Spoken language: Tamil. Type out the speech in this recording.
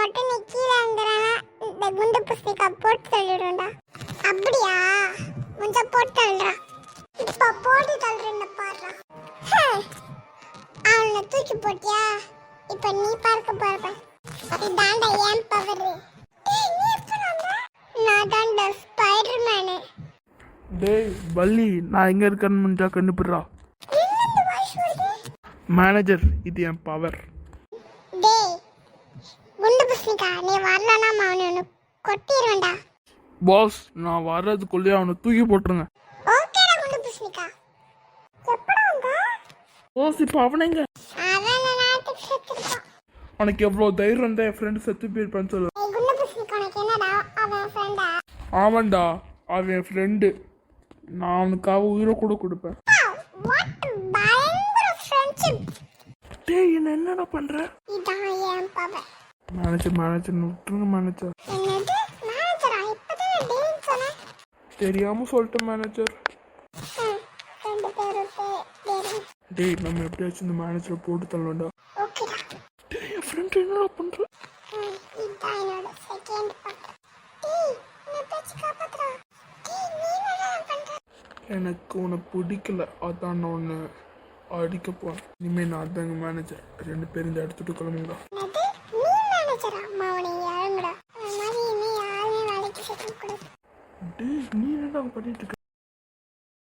மட்டும் நீ கீழே இருந்துறானா இந்த குண்டு புஸ்திக்கா போட்டு தள்ளிடும்டா. அப்படியா? கொஞ்சம் போட்டு தள்ளுறா. இப்ப போட்டு தள்ளுறேன்னு பாடுறா. அவனை தூக்கி போட்டியா? இப்ப நீ பார்க்க போற. இதாண்டா ஏன் பவர். நான் தாண்டா ஸ்பைடர்மேனு. டேய் பல்லி, நான் எங்க இருக்கேன்னு முடிஞ்சா கண்டுபிடுறா. மேனேஜர், இது என் பவர். டேய் குண்டு புஸ்னிகா, நீ வரலனா அவனை கொட்டிடுவேன்டா. பாஸ், நான் வர்றதுக்குள்ளேயே அவனை தூக்கி போட்டுருங்க. ஓகேடா குண்டு புஸ்னிகா. எப்படா வந்த? பாஸ், இப்போ அவனைங்க அவன் நாட்டுக்கு செத்துட்டான். உனக்கு எவ்வளோ தைரியம் இருந்தா என் ஃப்ரெண்டு செத்து போயிருப்பான்னு சொல்லு. ஏய் குண்டு புஸ்னிகா, உனக்கு என்னடா அவன் ஃப்ரெண்டா? ஆமாண்டா, அவன் என் ஃப்ரெண்டு. நான் அவனுக்காக உயிரை கூட கொடுப்பேன். வாட் பயங்கர ஃப்ரெண்ட்ஷிப். டேய், என்னடா பண்ற? இதான் ஏன் பவர். மேனேஜர் விட்டுருங்க மேனேஜர். என்னது மேனேஜரா? இப்பதான் டேன்னு சொன்னேன். தெரியாம சொல்லிட்டேன் மேனேஜர். ரெண்டு பேரும் பேரு. டேய், நம்ம எப்படியாச்சும் இந்த மேனேஜரை போட்டு தள்ளணும்டா. ஓகேடா. டேய், என் ஃப்ரெண்ட் என்னடா பண்ற? இதான் என்னோட செகண்ட் பவர். டேய் என்ன பேச்சு காப்பாத்துறா. டேய் நீ என்னடா பண்ற? எனக்கு உன்னை பிடிக்கல, அதான் நான் உன்னை அடிக்க போறேன். இனிமே நான் அதாங்க மேனேஜர். ரெண்டு பேரும் இந்த இடத்துட்டு கிளம்புங்க. என்னது நீ மேனேஜரா? மாவனே இறங்குடா. அந்த மாதிரி இன்னும் யாருமே வேலைக்கு சேர்க்க கூடாது. டேய், நீ என்னடா பண்ணிட்டு இருக்க?